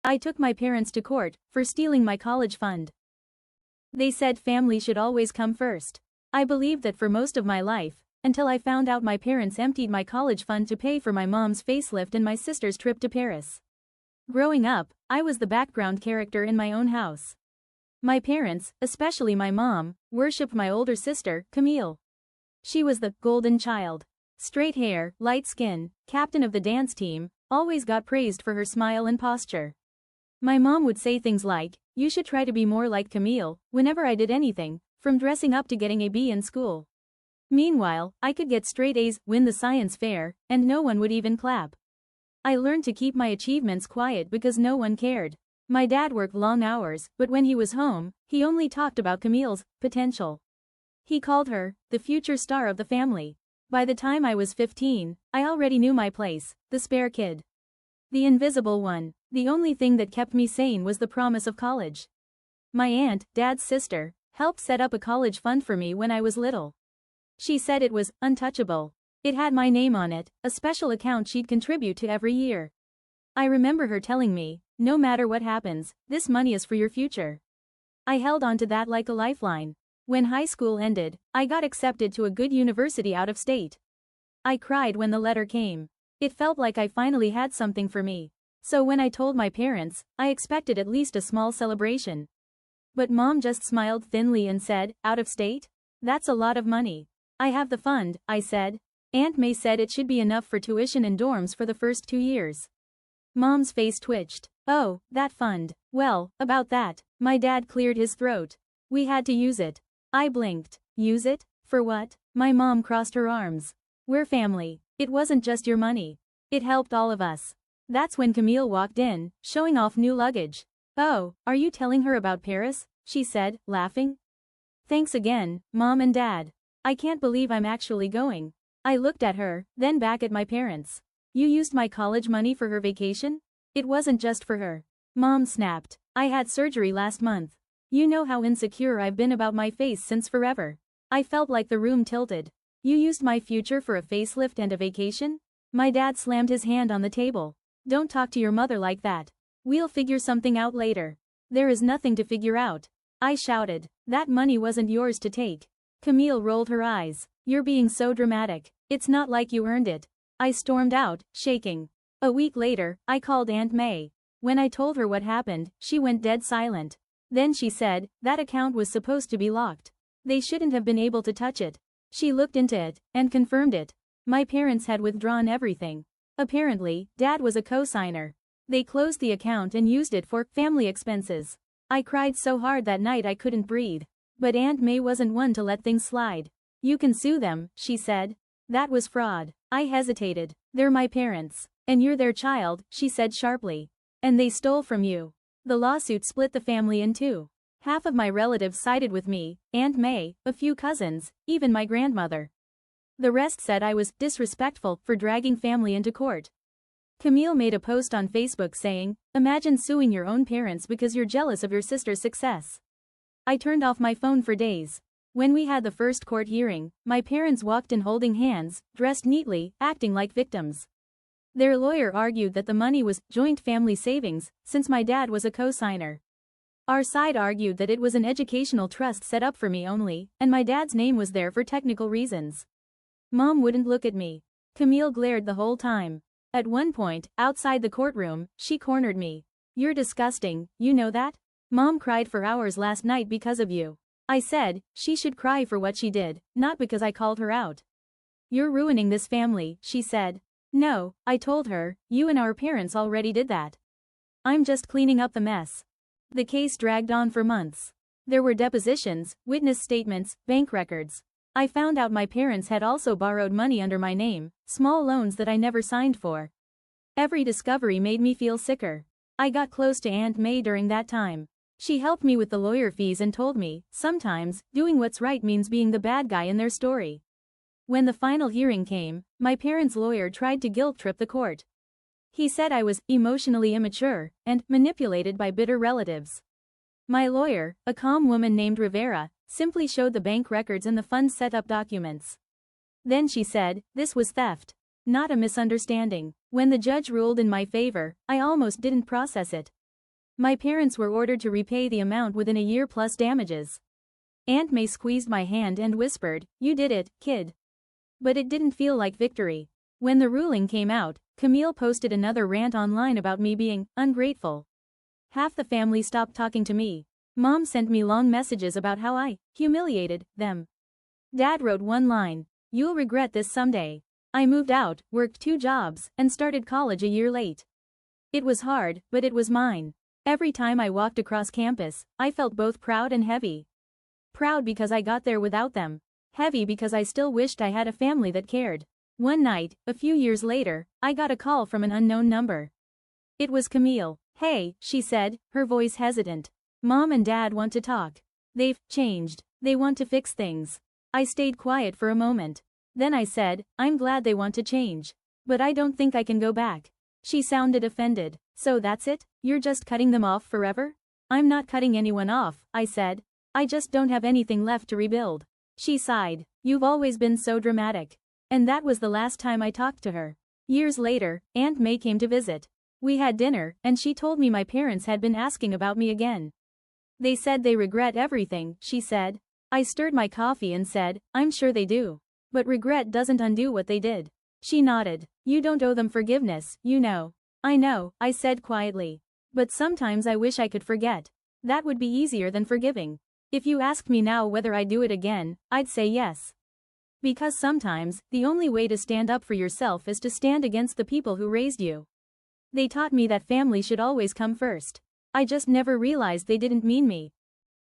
I took my parents to court for stealing my college fund. They said family should always come first. I believed that for most of my life, until I found out my parents emptied my college fund to pay for my mom's facelift and my sister's trip to Paris. Growing up, I was the background character in my own house. My parents, especially my mom, worshipped my older sister, Camille. She was the golden child. Straight hair, light skin, captain of the dance team, always got praised for her smile and posture. My mom would say things like, "You should try to be more like Camille," whenever I did anything, from dressing up to getting a B in school. Meanwhile, I could get straight A's, win the science fair, and no one would even clap. I learned to keep my achievements quiet because no one cared. My dad worked long hours, but when he was home, he only talked about Camille's potential. He called her the future star of the family. By the time I was 15, I already knew my place, the spare kid. The invisible one. The only thing that kept me sane was the promise of college. My aunt, Dad's sister, helped set up a college fund for me when I was little. She said it was untouchable. It had my name on it, a special account she'd contribute to every year. I remember her telling me, "No matter what happens, this money is for your future." I held on to that like a lifeline. When high school ended, I got accepted to a good university out of state. I cried when the letter came. It felt like I finally had something for me. So when I told my parents, I expected at least a small celebration. But Mom just smiled thinly and said, "Out of state? That's a lot of money." "I have the fund," I said. Aunt May said it should be enough for tuition and dorms for the first 2 years. Mom's face twitched. "Oh, that fund. Well, about that." My dad cleared his throat. "We had to use it." I blinked. "Use it? For what?" My mom crossed her arms. "We're family. It wasn't just your money. It helped all of us." That's when Camille walked in, showing off new luggage. "Oh, are you telling her about Paris?" she said, laughing. "Thanks again, Mom and Dad. I can't believe I'm actually going." I looked at her, then back at my parents. "You used my college money for her vacation? It wasn't just for her." Mom snapped. "I had surgery last month. You know how insecure I've been about my face since forever." I felt like the room tilted. "You used my future for a facelift and a vacation?" My dad slammed his hand on the table. "Don't talk to your mother like that. We'll figure something out later." "There is nothing to figure out," I shouted. "That money wasn't yours to take." Camille rolled her eyes. "You're being so dramatic. It's not like you earned it." I stormed out, shaking. A week later, I called Aunt May. When I told her what happened, she went dead silent. Then she said, "That account was supposed to be locked. They shouldn't have been able to touch it." She looked into it, and confirmed it. My parents had withdrawn everything. Apparently, Dad was a co-signer. They closed the account and used it for family expenses. I cried so hard that night I couldn't breathe. But Aunt May wasn't one to let things slide. "You can sue them," she said. "That was fraud." I hesitated. "They're my parents. And you're their child," she said sharply. "And they stole from you." The lawsuit split the family in two. Half of my relatives sided with me, Aunt May, a few cousins, even my grandmother. The rest said I was disrespectful for dragging family into court. Camille made a post on Facebook saying, "Imagine suing your own parents because you're jealous of your sister's success." I turned off my phone for days. When we had the first court hearing, my parents walked in holding hands, dressed neatly, acting like victims. Their lawyer argued that the money was joint family savings, since my dad was a co-signer. Our side argued that it was an educational trust set up for me only, and my dad's name was there for technical reasons. Mom wouldn't look at me. Camille glared the whole time. At one point, outside the courtroom, she cornered me. "You're disgusting, you know that? Mom cried for hours last night because of you." I said, she should cry for what she did, not because I called her out. "You're ruining this family," she said. "No," I told her, "you and our parents already did that. I'm just cleaning up the mess." The case dragged on for months. There were depositions, witness statements, bank records. I found out my parents had also borrowed money under my name, small loans that I never signed for. Every discovery made me feel sicker. I got close to Aunt May during that time. She helped me with the lawyer fees and told me, sometimes, doing what's right means being the bad guy in their story. When the final hearing came, my parents' lawyer tried to guilt-trip the court. He said I was emotionally immature and manipulated by bitter relatives. My lawyer, a calm woman named Rivera, simply showed the bank records and the fund setup documents. Then she said, this was theft, not a misunderstanding. When the judge ruled in my favor, I almost didn't process it. My parents were ordered to repay the amount within a year plus damages. Aunt May squeezed my hand and whispered, "You did it, kid." But it didn't feel like victory. When the ruling came out, Camille posted another rant online about me being ungrateful. Half the family stopped talking to me. Mom sent me long messages about how I humiliated them. Dad wrote one line, "You'll regret this someday." I moved out, worked 2 jobs, and started college a year late. It was hard, but it was mine. Every time I walked across campus, I felt both proud and heavy. Proud because I got there without them. Heavy because I still wished I had a family that cared. One night, a few years later, I got a call from an unknown number. It was Camille. "Hey," she said, her voice hesitant. "Mom and Dad want to talk. They've changed. They want to fix things." I stayed quiet for a moment. Then I said, "I'm glad they want to change. But I don't think I can go back." She sounded offended. "So that's it? You're just cutting them off forever?" "I'm not cutting anyone off," I said. "I just don't have anything left to rebuild." She sighed. "You've always been so dramatic." And that was the last time I talked to her. Years later, Aunt May came to visit. We had dinner, and she told me my parents had been asking about me again. "They said they regret everything," she said. I stirred my coffee and said, "I'm sure they do. But regret doesn't undo what they did." She nodded. "You don't owe them forgiveness, you know." "I know," I said quietly. "But sometimes I wish I could forget. That would be easier than forgiving. If you asked me now whether I'd do it again, I'd say yes. Because sometimes, the only way to stand up for yourself is to stand against the people who raised you. They taught me that family should always come first. I just never realized they didn't mean me.